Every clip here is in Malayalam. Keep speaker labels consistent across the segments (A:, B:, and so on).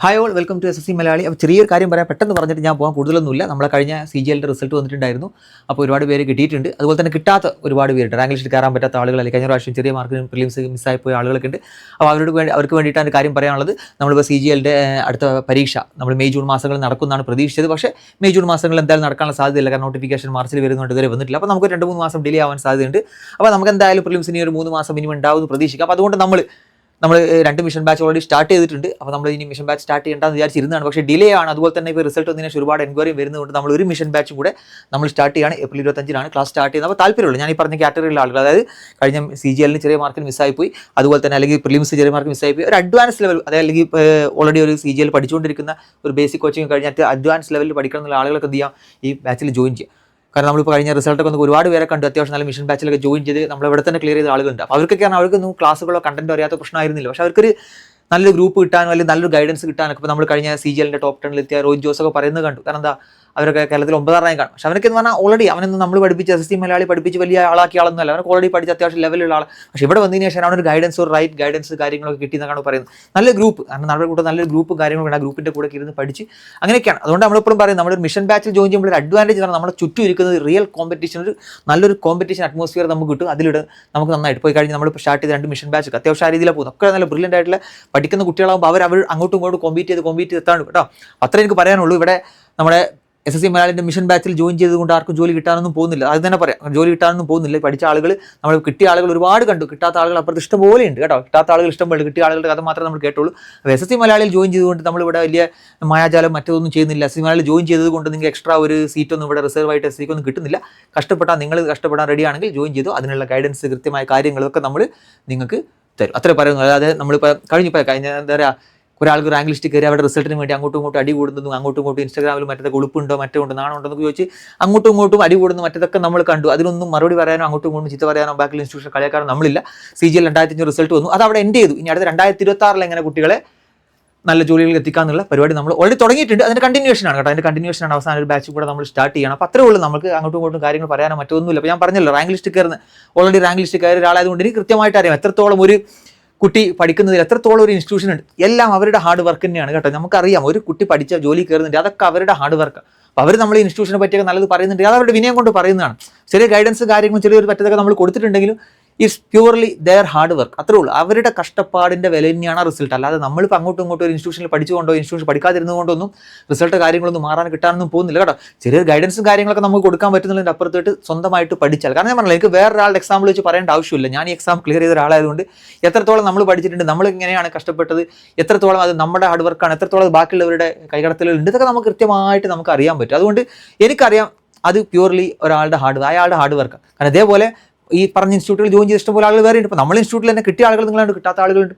A: Hi all welcome to SSC Malayali. അപ്പോൾ ചെറിയൊരു കാര്യം പറയാം, പെട്ടെന്ന് പറഞ്ഞിട്ട് ഞാൻ പോകാൻ കൂടുതലൊന്നുമില്ല. നമ്മളെ കഴിഞ്ഞ CGLൻ്റെ റിസൾട്ട് വന്നിട്ടുണ്ടായിരുന്നു. അപ്പോൾ ഒരുപാട് പേര് കിട്ടിയിട്ടുണ്ട്. അതുപോലെ തന്നെ കിട്ടാത്ത ഒരുപാട് പേരുണ്ട്. റാങ്ക് ലിസ്റ്റിൽ കയറാൻ പറ്റാത്ത ആളുകൾ, അല്ലെങ്കിൽ കഴിഞ്ഞ പ്രാവശ്യം ചെറിയ മാർക്കിന് പ്രിലിംസ് മിസ്സായി പോയ ആളുകളൊക്കെ ഉണ്ട്. അപ്പോൾ അവർക്ക് വേണ്ടിയിട്ടാണ് കാര്യം പറയാനുള്ളത്. നമ്മളിപ്പോൾ CGLൻ്റെ അടുത്ത പരീക്ഷ നമ്മൾ മെയ് ജൂൺ മാസങ്ങളിൽ നടക്കുന്നതാണ് പ്രതീക്ഷിച്ചത്. പക്ഷേ മെയ് ജൂൺ മാസങ്ങളിൽ എന്തായാലും നടക്കാനുള്ള സാധ്യതയില്ല. കാരണം നോട്ടിഫിക്കേഷൻ മാർച്ചിൽ വരുന്നുണ്ട്, ഇതുവരെ വന്നിട്ടില്ല. അപ്പോൾ നമുക്ക് 2-3 മാസം ഡിലേ ആവാൻ സാധ്യതയുണ്ട്. അപ്പോൾ നമുക്ക് എന്തായാലും പ്രിലിംസിന് ഒരു 3 മാസം മിനിമം ഉണ്ടാവുമെന്ന് പ്രതീക്ഷിക്കാം. അപ്പോൾ അതുകൊണ്ട് നമ്മൾ 2 മിഷൻ ബാച്ച് ഓൾറെഡി സ്റ്റാർട്ട് ചെയ്തിട്ടുണ്ട്. അപ്പോൾ നമ്മൾ ഇനി മിഷൻ ബാച്ച് സ്റ്റാർട്ട് ചെയ്യേണ്ടെന്ന് വിചാരിച്ചിരുന്നതാണ്. പക്ഷേ ഡിലേ ആണ്. അതുപോലെ തന്നെ ഇപ്പോൾ റിസൾട്ട് വന്നതിന് ശേഷം ഒരുപാട് എൻക്വയറി വരുന്നതുകൊണ്ട് നമ്മൾ ഒരു മിഷൻ ബാച്ചും കൂടെ നമ്മൾ സ്റ്റാർട്ട് ചെയ്യുകയാണ്. ഏപ്രിൽ 25-നാണ് ക്ലാസ് സ്റ്റാർട്ട് ചെയ്യുന്നത്. അപ്പോൾ താല്പര്യമുള്ളൂ, ഞാൻ ഈ പറഞ്ഞ കാറ്റഗറിയിലുള്ള ആളുകൾ, അതായത് കഴിഞ്ഞ CGLന് ചെറിയ മാർക്കിൽ മിസ്സായി പോയി, അതുപോലെ തന്നെ അല്ലെങ്കിൽ പ്രിലിംസ് ചെറിയ മാർക്ക് മിസ്സായി പോയി, ഒരു അഡ്വാൻസ് ലെവൽ, അതായത് അല്ലെങ്കിൽ ഓൾറെഡി ഒരു CGL പഠിച്ചുകൊണ്ടിരിക്കുന്ന ഒരു ബേസിക് കോച്ചിങ് കഴിഞ്ഞിട്ട് അഡ്വാൻസ് ലെവലിൽ പഠിക്കണം എന്നുള്ള ആളുകൾക്ക് എന്ത് ചെയ്യാം, ഈ ബാച്ചിൽ ജോയിൻ ചെയ്യാം. കാരണം നമ്മളിപ്പോൾ കഴിഞ്ഞ റിസൾട്ടൊക്കെ ഒന്ന് ഒരുപാട് പേരെ കണ്ടു, അത്യാവശ്യം നല്ല മിഷൻ ബാച്ചിലൊക്കെ ജോയിൻ ചെയ്ത് നമ്മൾ ഇവിടെ തന്നെ ക്ലിയർ ചെയ്ത ആളുകളുണ്ട്. അപ്പോൾ അവർക്കൊക്കെയാണ് അവർക്കൊന്നും ക്ലാസ്സുകളോ കണ്ടന്റോ അറിയാത്ത പ്രശ്നമായിരുന്നില്ല. പക്ഷേ അവർക്കൊരു നല്ലൊരു ഗ്രൂപ്പ് കിട്ടാനും അല്ലെങ്കിൽ നല്ലൊരു ഗൈഡൻസ് കിട്ടാനൊക്കെ ഇപ്പോൾ നമ്മൾ കഴിഞ്ഞ CGLൻ്റെ ടോപ്പ് 10 എത്തിയ റോഹിത് ജോസൊക്കെ പറയുന്നത് കണ്ടു. കാരണം എന്താ, അവരൊക്കെ കേരളത്തിൽ 9ാം റാങ്ക് കാണും. പക്ഷേ അവനൊക്കെ എന്ന് പറഞ്ഞാൽ ഓൾറെഡി അവനൊന്നും നമ്മൾ പഠിപ്പിച്ച് SSC മലയാളി പഠിപ്പിച്ച് വലിയ ആളാക്കിയ ആളൊന്നുമല്ല. അവനൊക്കെ ഓൾറെഡി പഠിച്ച് അത്യാവശ്യം ലെവലുള്ള ആൾ. പക്ഷേ ഇവിടെ വന്നതിന് ശേഷം അവനൊരു ഗൈഡൻസ്, ഒരു റൈറ്റ് ഗൈഡൻസ് കാര്യങ്ങളൊക്കെ കിട്ടിയെന്നാണ് പറയുന്നത്. നല്ല ഗ്രൂപ്പ്, കാരണം നമ്മുടെ കൂടെ നല്ലൊരു ഗ്രൂപ്പും കാര്യങ്ങളൊക്കെ ആ ഗ്രൂപ്പിൻ്റെ കൂടെ ഇരുന്ന് പഠിച്ച് അങ്ങനെയൊക്കെയാണ്. അതുകൊണ്ട് നമ്മളിപ്പോഴും പറയും, നമ്മുടെ മിഷൻ ബാച്ചിൽ ജോയിൻ ചെയ്യുമ്പോൾ ഒരു അഡ്വാൻറ്റേജ് ആണ്, നമ്മുടെ ചുറ്റും ഇരിക്കുന്നത് റിയൽ കോമ്പറ്റീഷൻ, ഒരു നല്ലൊരു കോമ്പറ്റീഷൻ അറ്റ്മോസ്ഫിയർ നമുക്ക് കിട്ടും. അതിലൂടെ നമുക്ക് നന്നായിട്ട് പോയി കഴിഞ്ഞ് നമ്മളിപ്പോൾ സ്റ്റാർട്ട് ചെയ്ത 2 മിഷൻ ബാച്ചൊക്കെ അത്യാവശ്യം ആ രീതിയിലാണ് പോകുന്നത്. ഒക്കെ നല്ല ബ്രില്യൻ്റ് ആയിട്ടുള്ള പഠിക്കുന്ന കുട്ടികളാകുമ്പോൾ അവർ അങ്ങോട്ടും ഇങ്ങോട്ടും കോമ്പീറ്റ് ചെയ്ത് എത്താണ് കേട്ടോ. അത്രേ എനിക്ക് പറയാനുള്ളൂ. ഇവിടെ നമ്മുടെ SSC മലയാളിൻ്റെ മിഷൻ ബാച്ചിൽ ജോയിൻ ചെയ്തുകൊണ്ട് ആർക്കും ജോലി കിട്ടാനൊന്നും പോകുന്നില്ല. അത് തന്നെ പറയാം, ജോലി കിട്ടാനൊന്നും പോകുന്നില്ല. പഠിച്ച ആളുകൾ, നമ്മൾ കിട്ടിയ ആളുകൾ ഒരുപാട് കണ്ടു, കിട്ടാത്ത ആളുകൾ അപ്പുറത്ത് ഇഷ്ടം പോലെ ഉണ്ട് കേട്ടോ. കിട്ടാത്ത ആളുകൾ ഇഷ്ടം പോലെ, കിട്ടിയ ആളുകളുടെ കഥ മാത്രമേ നമ്മൾ കേട്ടുള്ളൂ. അപ്പോൾ SSC മലയാളിയിൽ ജോയിൻ ചെയ്തുകൊണ്ട് നമ്മളിവിടെ വലിയ മായാജാലം മറ്റൊന്നും ചെയ്യുന്നില്ല. SSC മലയാളിൽ ജോയിൻ ചെയ്തുകൊണ്ട് നിങ്ങൾക്ക് എക്സ്ട്രാ ഒരു സീറ്റൊന്നും ഇവിടെ റിസർവ് ആയിട്ട് SSC ഒന്നും കിട്ടുന്നില്ല. നിങ്ങൾ കഷ്ടപ്പെടാൻ റെഡിയാണെങ്കിൽ ജോയിൻ ചെയ്തു. അതിനുള്ള ഗൈഡൻസ്, കൃത്യമായ കാര്യങ്ങളൊക്കെ നമ്മൾ നിങ്ങൾക്ക് തരും. അത്രേ പറയുന്നു. അതായത് നമ്മളിപ്പോൾ കഴിഞ്ഞ എന്താ പറയുക, ഒരാൾക്ക് റാങ്ക് ലിസ്റ്റ് കയറി അവിടെ റിസൾട്ടിന് വേണ്ടി അങ്ങോട്ടും ഇങ്ങോട്ടും അടി കൂടുന്നതും, അങ്ങോട്ടും ഇങ്ങോട്ടും ഇൻസ്റ്റാഗ്രാമിൽ മറ്റേതൊക്കെ ഉളുപ്പുണ്ടോ മറ്റോ ഉണ്ടോ നാണോ ഉണ്ടോ എന്ന് ചോദിച്ച് അങ്ങോട്ടും ഇങ്ങോട്ടും അടി കൂടുന്നു, മറ്റേതൊക്കെ നമ്മൾ കണ്ടു. അതിനൊന്നും മറുപടി പറയാനോ അങ്ങോട്ടും ഇങ്ങോട്ടും ചീത്ത പറയാനോ ബാക്കിൽ ഇൻസ്റ്റിറ്റ്യൂഷൻ കളിയാക്കാനോ നമ്മളില്ല. CGL 2005 റിസൾട്ട് വന്നു, അത് അവിടെ എൻഡ് ചെയ്തു. ഇനി അടുത്ത 2026 എങ്ങനെ കുട്ടികളെ നല്ല ജോലികളിൽ എത്തിക്കാന്നുള്ള പരിപാടി നമ്മൾ ഓൾറെഡി തുടങ്ങിയിട്ടുണ്ട്. അതിൻ്റെ കണ്ടിന്യൂഷനാണ് കേട്ടോ. അതിൻ്റെ കണ്ടിന്യൂഷനാണ്. അവസാന ഒരു ബാച്ച് കൂടെ നമ്മൾ സ്റ്റാർട്ട് ചെയ്യണം. അപ്പോൾ അത്രേ ഉള്ളൂ. നമുക്ക് അങ്ങോട്ടും ഇങ്ങോട്ടും കാര്യങ്ങൾ പറയാനോ മറ്റൊന്നുമില്ല. അപ്പോൾ ഞാൻ പറഞ്ഞല്ലോ, റാങ്ക് ലിസ്റ്റ് കയറുന്ന ഓൾറെഡി റാങ്ക് ലിസ്റ്റ് കയറിയ ഒരാളായതുകൊണ്ട് എനിക്ക് കൃത്യമായിട്ട് അറിയാം എത്രത്തോളം ഒരു കുട്ടി പഠിക്കുന്നതിൽ എത്രത്തോളം ഒരു ഇൻസ്റ്റിറ്റ്യൂഷൻ ഉണ്ട്. എല്ലാം അവരുടെ ഹാർഡ് വർക്ക് തന്നെയാണ് കേട്ടോ. നമുക്കറിയാം ഒരു കുട്ടി പഠിച്ച ജോലി കയറുന്നുണ്ട്, അതൊക്കെ അവരുടെ ഹാർഡ് വർക്ക്. അപ്പോൾ അവർ നമ്മൾ ഇൻസ്റ്റിറ്റ്യൂഷനെ പറ്റിയൊക്കെ നല്ലത് പറയുന്നുണ്ട്, അത് അവരുടെ വിനയം കൊണ്ട് പറയുന്നതാണ്. ചെറിയ ഗൈഡൻസ് കാര്യങ്ങളും ചെറിയൊരു പറ്റതൊക്കെ നമ്മൾ കൊടുത്തിട്ടുണ്ടെങ്കിലും it's purely their hard work. അത്രേ ഉള്ളൂ. അവരുടെ കഷ്ടപ്പാടിൻ്റെ വില തന്നെയാണ് ആ റിസൾട്ട്. അല്ലാതെ നമ്മളിപ്പോൾ അങ്ങോട്ടും ഇങ്ങോട്ടും ഒരു ഇൻസ്റ്റിറ്റ്യൂഷനിൽ പഠിച്ചുകൊണ്ടോ ഇൻസ്റ്റിറ്റ്യൂഷൻ പഠിക്കാതിരുന്നുകൊണ്ടൊന്നും റിസൾട്ട് കാര്യങ്ങളൊന്നും മാറാൻ കിട്ടാനൊന്നും പോകുന്നില്ല കേട്ടോ. ചെറിയൊരു ഗൈഡൻസും കാര്യങ്ങളൊക്കെ നമുക്ക് കൊടുക്കാൻ പറ്റുന്നതിൻ്റെ അപ്പുറത്തോട്ട് സ്വന്തമായിട്ട് പഠിച്ചാൽ, കാരണം ഞാൻ പറഞ്ഞില്ല, എനിക്ക് വേറൊരാളുടെ എക്സാമ്പിൾ വെച്ച് പറയേണ്ട ആവശ്യമില്ല. ഞാൻ ഈ എക്സാം ക്ലിയർ ചെയ്ത ഒരാളായതുകൊണ്ട് എത്രത്തോളം നമ്മൾ പഠിച്ചിട്ടുണ്ട്, നമ്മൾ എങ്ങനെയാണ് കഷ്ടപ്പെട്ടത്, എത്രത്തോളം അത് നമ്മുടെ ഹാർഡ് വർക്കാണ്, എത്രത്തോളം ബാക്കിയുള്ളവരുടെ കൈകടത്തലുണ്ട്, ഇതൊക്കെ നമുക്ക് കൃത്യമായിട്ട് നമുക്ക് അറിയാൻ പറ്റും. അതുകൊണ്ട് എനിക്കറിയാം അത് പ്യൂർലി അയാളുടെ ഹാർഡ് വർക്ക്. കാരണം അതേപോലെ ഈ പറഞ്ഞ ഇൻസ്റ്റിറ്റ്യൂട്ടിൽ ജോയിൻ ചെയ്ത ഇഷ്ടംപോലെ ആളുകൾ വേറെ ഉണ്ട്. ഇപ്പോൾ നമ്മൾ ഇൻസ്റ്റിറ്റ്യൂട്ടിൽ തന്നെ കിട്ടിയ ആളുകൾ നിങ്ങളുണ്ട്, കിട്ടാത്ത ആളുകളുണ്ട്.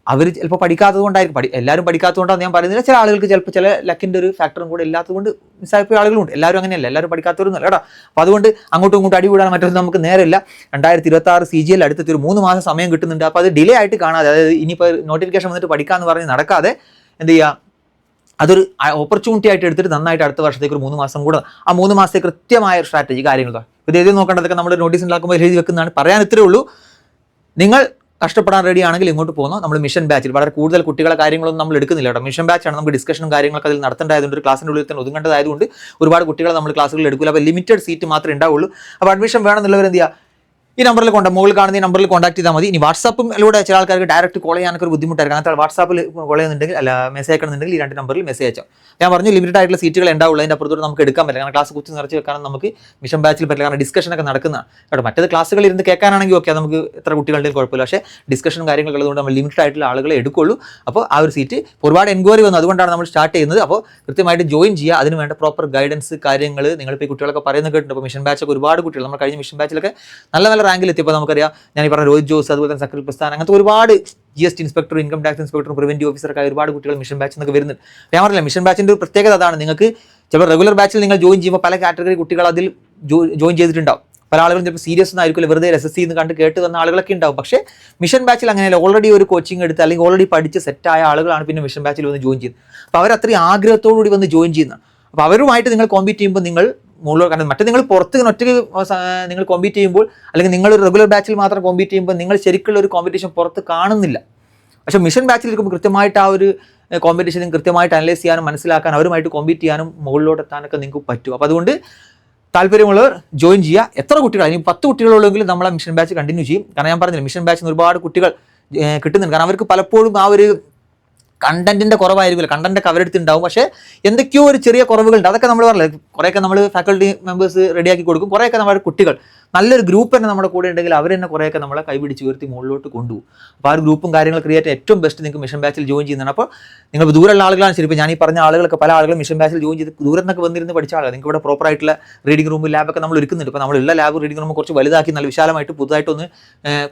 A: അവർ ചിലപ്പോൾ പഠിക്കാത്തത് കൊണ്ടായിരിക്കും, എല്ലാവരും പഠിക്കാത്തതുകൊണ്ടാണ് ഞാൻ പറയുന്നില്ല. ചില ആളുകൾക്ക് ചിലപ്പോൾ ചില ലക്കിൻ്റെ ഒരു ഫാക്ടറും കൂടെ ഇല്ലാത്തതുകൊണ്ട് മിസ്സായിപ്പോയ ആളുകളുണ്ട്. എല്ലാവരും അങ്ങനെയല്ല, എല്ലാവരും പഠിക്കാത്തവരൊന്നുമല്ല കേട്ടോ. അപ്പോൾ അതുകൊണ്ട് അങ്ങോട്ടും ഇങ്ങോട്ടും അടികൂടാൻ മറ്റൊന്നും നമുക്ക് നേരമില്ല. 2026 CGL അടുത്തൊരു 3 മാസം സമയം കിട്ടുന്നുണ്ട്. അപ്പോൾ അത് ഡിലേ ആയിട്ട് കാണാതെ, അതായത് ഇനിയിപ്പോൾ നോട്ടിഫിക്കേഷൻ വന്നിട്ട് പഠിക്കാമെന്ന് പറഞ്ഞ് നടക്കാതെ എന്ത് ചെയ്യുക, അതൊരു ഓപ്പർച്യൂണിറ്റി ആയിട്ട് എടുത്തിട്ട് നന്നായിട്ട് അടുത്ത വർഷത്തേക്ക് ഒരു 3 മാസം കൂടെ, ആ 3 മാസത്തെ കൃത്യമായ സ്ട്രാറ്റജി കാര്യങ്ങൾ ഇത് എഴുതി നോക്കേണ്ടതൊക്കെ നമ്മൾ നോട്ടീസ് ഉണ്ടാക്കുമ്പോൾ എഴുതി വെക്കുന്നതാണ്. പറയാൻ ഇത്രേ ഉള്ളൂ. നിങ്ങൾ കഷ്ടപ്പെടാൻ റെഡി ആണെങ്കിൽ ഇങ്ങോട്ട് പോകുന്നു. നമ്മൾ മിഷൻ ബാച്ചിൽ വളരെ കൂടുതൽ കുട്ടികളെ കാര്യങ്ങളൊന്നും നമ്മൾ എടുക്കുന്നില്ല കേട്ടോ. മിഷൻ ബാച്ചാണ്, നമുക്ക് ഡിസ്കഷനും കാര്യങ്ങളൊക്കെ അതിൽ നടത്തേണ്ടതായതുകൊണ്ട്, ഒരു ക്ലാസിൻ്റെ ഉള്ളിൽ തന്നെ ഒതുങ്ങേണ്ടതായതുകൊണ്ട് ഒരുപാട് കുട്ടികളെ നമ്മൾ ക്ലാസ്സുകളിൽ എടുക്കില്ല. അപ്പോൾ ലിമിറ്റഡ് സീറ്റ് മാത്രമേ ഉണ്ടാവുള്ളൂ. അപ്പോൾ അഡ്മിഷൻ വേണമെന്നുള്ളവർ എന്ത് ചെയ്യുക, ഈ നമ്പറിൽ മുകളിൽ കാണുന്ന ഈ നമ്പറിൽ കോൺടാക്ട് ചെയ്താൽ മതി. ഇനി വാട്സാപ്പിലൂടെ ചില ആൾക്കാർക്ക് ഡയറക്റ്റ് കോൾ ചെയ്യാനൊക്കെ ഒരു ബുദ്ധിമുട്ടായിരിക്കും. അങ്ങനത്തെ വാട്സാപ്പിൽ കോൾ ചെയ്യുന്നുണ്ടെങ്കിൽ, അല്ല മെസ്സേജ് അയക്കണമെന്നുണ്ടെങ്കിൽ ഈ 2 നമ്പറിൽ മെസ്സേജ് അയച്ചാൽ. ഞാൻ പറഞ്ഞു ലിമിറ്റഡ് ആയിട്ടുള്ള സീറ്റുകൾ ഉണ്ടാവുള്ളൂ. അതിൻ്റെ അപ്പുറത്തോട്ട് നമുക്ക് എടുക്കാൻ പറ്റില്ല. കാരണം ക്ലാസ് കുത്തി നിറച്ച് വെക്കാനും നമുക്ക് മിഷൻ ബാച്ചിൽ പറ്റില്ല. കാരണം ഡിസ്കഷനൊക്കെ നടക്കുന്നതാണ് കേട്ടോ. മറ്റേത് ക്ലാസ്സുകൾ ഇരുന്ന് കേൾക്കാനാണെങ്കിൽ ഓക്കെ, നമുക്ക് എത്ര കുട്ടികളുടെയും കുഴപ്പമില്ല. പക്ഷേ ഡിസ്കഷനും കാര്യങ്ങളൊക്കെ ഉള്ളതുകൊണ്ട് നമ്മൾ ലിമിറ്റഡ് ആയിട്ടുള്ള ആളുകളെ എടുക്കുള്ളൂ. അപ്പോൾ ആ ഒരു സീറ്റ് ഒരുപാട് എൻക്വയറി വന്നു, അതുകൊണ്ടാണ് നമ്മൾ സ്റ്റാർട്ട് ചെയ്യുന്നത്. അപ്പോൾ കൃത്യമായിട്ട് ജോയിൻ ചെയ്യുക. അതിന് വേണ്ട പ്രോപ്പർ ഗൈഡൻസ് കാര്യങ്ങൾ നിങ്ങളിപ്പോൾ ഈ കുട്ടികളൊക്കെ പറയുന്നത് കേട്ടിട്ടുണ്ട്. അപ്പോൾ മിഷൻ ബാച്ചൊക്കെ ഒരുപാട് കുട്ടികൾ, നമ്മൾ കഴിഞ്ഞ മിഷൻ ബാച്ചിലൊക്കെ നല്ല റാങ്കിൽ എത്തിയപ്പോൾ നമുക്കറിയാം. ഞാൻ ഈ പറഞ്ഞ രോഹിത് ജോസ്, അതുപോലെ തന്നെ സക്കൽ പ്രസ്ഥാൻ, അങ്ങനത്തെ ഒരുപാട് GST inspector, income tax inspector, preventive ഓഫീസറൊക്കെ ഒരുപാട് കുട്ടികൾ മിഷൻ ബാച്ചിൽ നിന്നൊക്കെ വരുന്നുണ്ട്. ഞാൻ പറഞ്ഞില്ല, മിഷൻ ബാച്ചിൻ്റെ ഒരു പ്രത്യേകത അതാണ്. നിങ്ങൾക്ക് ചിലപ്പോൾ റെഗുലർ ബാച്ചിൽ നിങ്ങൾ ജോയിൻ ചെയ്യുമ്പോൾ പല കാറ്റഗറി കുട്ടികൾ അതിൽ ജോയിൻ ചെയ്തിട്ടുണ്ടാവും. പല ആളുകളും ചിലപ്പോൾ സീരിയസ് ഒന്നും ആയിരിക്കില്ല, വെറുതെ SSC എന്ന് കണ്ട് കേട്ട് വന്ന ആളുകളൊക്കെ ഉണ്ടാവും. പക്ഷേ മിഷൻ ബാച്ചിൽ അങ്ങനെയല്ല. ഓൾറെഡി ഒരു കോച്ചിങ് എടുത്ത് അല്ലെങ്കിൽ ഓൾറെഡി പഠിച്ച് സെറ്റായ ആളുകളാണ് പിന്നെ മിഷൻ ബാച്ചിൽ വന്ന് ജോയിൻ ചെയ്യുന്നത്. അപ്പോൾ അവർ അത്രയും ആഗ്രഹത്തോടുകൂടി വന്ന് ജോയിൻ ചെയ്യുന്നതാണ്. അപ്പോൾ അവരുമായിട്ട് നിങ്ങൾ കോമ്പീറ്റ് ചെയ്യുമ്പോൾ നിങ്ങൾ മുകളിൽ, കാരണം മറ്റേ നിങ്ങൾ പുറത്ത് ഒറ്റയ്ക്ക് നിങ്ങൾ കോമ്പീറ്റ് ചെയ്യുമ്പോൾ, അല്ലെങ്കിൽ നിങ്ങൾ ഒരു റെഗുലർ ബാച്ചിൽ മാത്രം കോമ്പീറ്റ് ചെയ്യുമ്പോൾ നിങ്ങൾ ശരിക്കുള്ള ഒരു കോമ്പറ്റീഷൻ പുറത്ത് കാണുന്നില്ല. പക്ഷേ മിഷൻ ബാച്ചിൽ ഇരിക്കുമ്പോൾ കൃത്യമായിട്ട് ആ ഒരു കോമ്പറ്റീഷനും കൃത്യമായിട്ട് അനലൈസ് ചെയ്യാനും മനസ്സിലാക്കാൻ അവരുമായിട്ട് കോമ്പീറ്റ് ചെയ്യാനും മുകളിലോട്ട് എത്താനൊക്കെ നിങ്ങൾക്ക് പറ്റും. അപ്പോൾ അതുകൊണ്ട് താല്പര്യമുള്ളവർ ജോയിൻ ചെയ്യുക. എത്ര കുട്ടികൾ, ഇനി 10 കുട്ടികളുള്ളെങ്കിലും നമ്മളെ മിഷൻ ബാച്ച് കണ്ടിന്യൂ ചെയ്യും. കാരണം ഞാൻ പറഞ്ഞില്ല, മിഷൻ ബാച്ചിൽ നിന്ന് ഒരുപാട് കുട്ടികൾ കിട്ടുന്നുണ്ട്. കാരണം അവർക്ക് പലപ്പോഴും ആ ഒരു കണ്ടന്റിന്റെ കുറവായിരിക്കില്ല, കണ്ടന്റ് കവറെടുത്ത് ഉണ്ടാവും, പക്ഷേ എന്തൊക്കെയോ ഒരു ചെറിയ കുറവുകളുണ്ട്. അതൊക്കെ നമ്മൾ പറഞ്ഞില്ല, കുറേയൊക്കെ നമ്മൾ ഫാക്കൽറ്റി മെമ്പേഴ്സ് റെഡിയാക്കി കൊടുക്കും. കുറേയൊക്കെ നമ്മുടെ കുട്ടികൾ നല്ലൊരു ഗ്രൂപ്പ് തന്നെ നമ്മുടെ കൂടെ ഉണ്ടെങ്കിൽ അവർ തന്നെ കുറേയൊക്കെ നമ്മളെ കൈപിടിച്ച് ഉയർത്തി മുകളിലോട്ട് കൊണ്ടുപോകും. അപ്പോൾ ആ ഒരു ഗ്രൂപ്പും കാര്യങ്ങൾ ക്രിയേറ്റ് ഏറ്റവും ബെസ്റ്റ് നിങ്ങൾക്ക് മിഷൻ ബാച്ചിൽ ജോയിൻ ചെയ്യുന്നതാണ്. അപ്പോൾ നിങ്ങൾ ദൂരമുള്ള ആളുകളാണ് ശരി. ഇപ്പോൾ ഞാൻ ഈ പറഞ്ഞ ആളുകളൊക്കെ പല ആളുകളും മിഷൻ ബാച്ചിൽ ജോയിൻ ചെയ്ത് ദൂരം നിന്നൊക്കെ വന്നിരുന്ന് പഠിച്ച ആളുകൾ. നിങ്ങൾക്ക് ഇവിടെ പ്രോപ്പർ ആയിട്ടുള്ള റീഡിംഗ് റൂം ലാബൊക്കെ നമ്മൾ ഒരുക്കുന്നുണ്ട്. ഇപ്പോൾ നമ്മളുള്ള ലാബ് റീഡിംഗ് റൂം കുറച്ച് വലുതാക്കി നല്ല വിശാലമായിട്ട് പുതുതായിട്ടൊന്ന്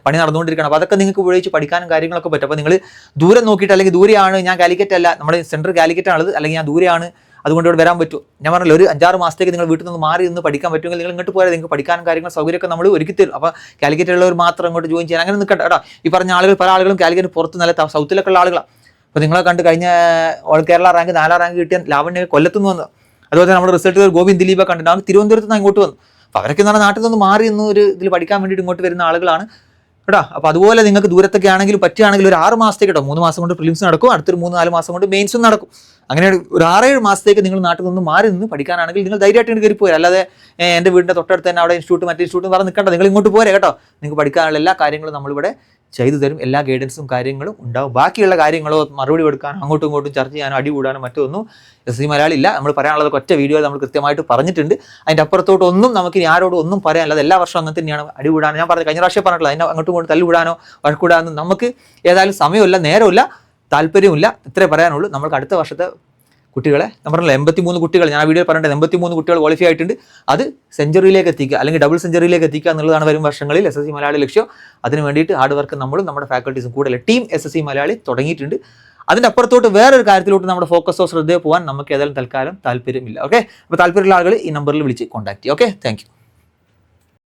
A: പണി നടന്നുകൊണ്ടിരിക്കണം. അപ്പോൾ അതൊക്കെ നിങ്ങൾക്ക് ഉപയോഗിച്ച് പഠിക്കാനും കാര്യങ്ങളൊക്കെ പറ്റും. അപ്പോൾ നിങ്ങൾ ദൂരം നോക്കിയിട്ട്, അല്ലെങ്കിൽ ദൂരെയാണ്, ഞാൻ കാലിക്കറ്റ് അല്ല, നമ്മുടെ സെൻറ്റർ കാലിക്കറ്റ് ആണത്, അല്ലെങ്കിൽ ഞാൻ ദൂരെയാണ്, അതുകൊണ്ട് ഇവിടെ വരാൻ പറ്റും. ഞാൻ പറഞ്ഞല്ലോ, ഒരു 5-6 മാസത്തേക്ക് നിങ്ങൾ വീട്ടിൽ നിന്ന് മാറി നിന്ന് പഠിക്കാൻ പറ്റുമെങ്കിൽ നിങ്ങൾ ഇങ്ങോട്ട് പോയാൽ നിങ്ങൾക്ക് പഠിക്കാനും കാര്യങ്ങൾ സൗകര്യമൊക്കെ നമ്മൾ ഒരുക്കി തരും. അപ്പോൾ കാലിക്കറ്റുള്ളവർ മാത്രം ഇങ്ങോട്ട് ജോയിൻ ചെയ്യാൻ അങ്ങനെ നിൽക്കട്ടെ കേട്ടോ. ഈ പറഞ്ഞ ആളുകൾ പല ആളുകളും കാലിക്കറ്റ് പുറത്ത് നല്ല സൗത്തിലൊക്കെ ഉള്ള ആളുകളാണ്. അപ്പോൾ നിങ്ങളെ കണ്ട് കഴിഞ്ഞ ഓൾ കേരള റാങ്ക് 4ാം റാങ്ക് കിട്ടിയ ലാവണ്യ കൊല്ലത്തുനിന്ന് വന്നു. അതുപോലെ തന്നെ നമ്മുടെ റിസൾട്ട് ഗോവിന്ദ് ദിലീപ് കണ്ടിട്ട് അവർ തിരുവനന്തപുരത്ത് നിന്ന് ഇങ്ങോട്ട് വന്നു. അപ്പോൾ അവരൊക്കെ എന്ന് പറഞ്ഞാൽ നാട്ടിൽ നിന്ന് മാറി നിന്ന് ഒരു ഇതിൽ പഠിക്കാൻ വേണ്ടിയിട്ട് ഇങ്ങോട്ട് വരുന്ന ആളുകളാണ് കേട്ടോ. അപ്പോൾ അതുപോലെ നിങ്ങൾക്ക് ദൂരത്തൊക്കെ ആണെങ്കിലും പറ്റുകയാണെങ്കിൽ ഒരു 6 മാസത്തേക്ക് കേട്ടോ, 3 മാസം കൊണ്ട് പ്രിലിംസ് നടക്കും, അടുത്തൊരു 3-4 മാസം കൊണ്ട് മെയിൻസും നടക്കും. അങ്ങനെ ഒരു 6-7 മാസത്തേക്ക് നിങ്ങൾ നാട്ടിൽ നിന്ന് മാറി നിന്ന് പഠിക്കാനാണെങ്കിൽ നിങ്ങൾ ധൈര്യമായിട്ട് കയറി പോരാ. അല്ലാതെ എൻ്റെ വീടിൻ്റെ തൊട്ടടുത്ത് തന്നെ അവിടെ ഇൻസ്റ്റിറ്റ്യൂട്ട് മറ്റേ ഇൻസ്റ്റിറ്റ്യൂട്ട് പറഞ്ഞ് നിൽക്കേണ്ട, നിങ്ങൾ ഇങ്ങോട്ട് പോരെ കേട്ടോ. നിങ്ങൾക്ക് പഠിക്കാനുള്ള എല്ലാ കാര്യങ്ങളും നമ്മളിവിടെ ചെയ്തു തരും, എല്ലാ ഗൈഡൻസും കാര്യങ്ങളും ഉണ്ടാവും. ബാക്കിയുള്ള കാര്യങ്ങളോ മറുപടി കൊടുക്കാനോ അങ്ങോട്ടും ഇങ്ങോട്ടും ചർച്ച ചെയ്യാനോ അടി കൂടാനോ മറ്റൊന്നും SSC മലയാളി ഇല്ല. നമ്മൾ പറയാനുള്ളത് ഒറ്റ വീഡിയോയിൽ നമ്മൾ കൃത്യമായിട്ട് പറഞ്ഞിട്ടുണ്ട്. അതിൻ്റെ അപ്പുറത്തോട്ടൊന്നും നമുക്ക് ആരോടും ഒന്നും പറയാനില്ല. അത് എല്ലാ വർഷവും അങ്ങനെ തന്നെയാണ്. അടി കൂടാനോ, ഞാൻ പറഞ്ഞത് കഴിഞ്ഞ പ്രാവശ്യം പറഞ്ഞിട്ടുള്ളത്, അതിനെ അങ്ങോട്ടും ഇങ്ങോട്ടും തല്ലുകൂടാനോ വഴക്കൂടാനോ നമുക്ക് ഏതായാലും സമയമില്ല, നേരമില്ല, താല്പര്യമില്ല. ഇത്രേ പറയാനുള്ളൂ. നമുക്ക് അടുത്ത വർഷത്തെ കുട്ടികളെ നമ്മൾ പറഞ്ഞില്ല 83 കുട്ടികൾ, ഞാൻ വീഡിയോ പറഞ്ഞിട്ട് 83 കുട്ടികൾ ക്വാളിഫൈ ആയിട്ടുണ്ട്. അത് സെഞ്ചുറിയിലേക്ക് എത്തിക്കുക, അല്ലെങ്കിൽ ഡബിൾ സെഞ്ചുറിയിലേക്ക് എത്തിക്കുക എന്നുള്ളതാണ് വരും വർഷങ്ങളിൽ SSC മലയാളി ലക്ഷ്യം. അതിന് വേണ്ടിയിട്ട് ഹാർഡ് വർക്ക് നമ്മളും നമ്മുടെ ഫാക്കൽറ്റീസും കൂടുതൽ ടീം SSC മലയാളി തുടങ്ങിയിട്ടുണ്ട്. അതിൻ്റെ അപ്പുറത്തോട്ട് വേറൊരു കാര്യത്തിലോട്ട് നമ്മുടെ ഫോക്കസോ ശ്രദ്ധയോ പോകാൻ നമുക്ക് ഏതായാലും തൽക്കാലം താല്പര്യമില്ല. ഓക്കെ, അപ്പോൾ താല്പര്യമുള്ള ആളുകൾ ഈ നമ്പറിൽ വിളിച്ച് കോൺടാക്ട് ചെയ്യുക. Okay, thank you.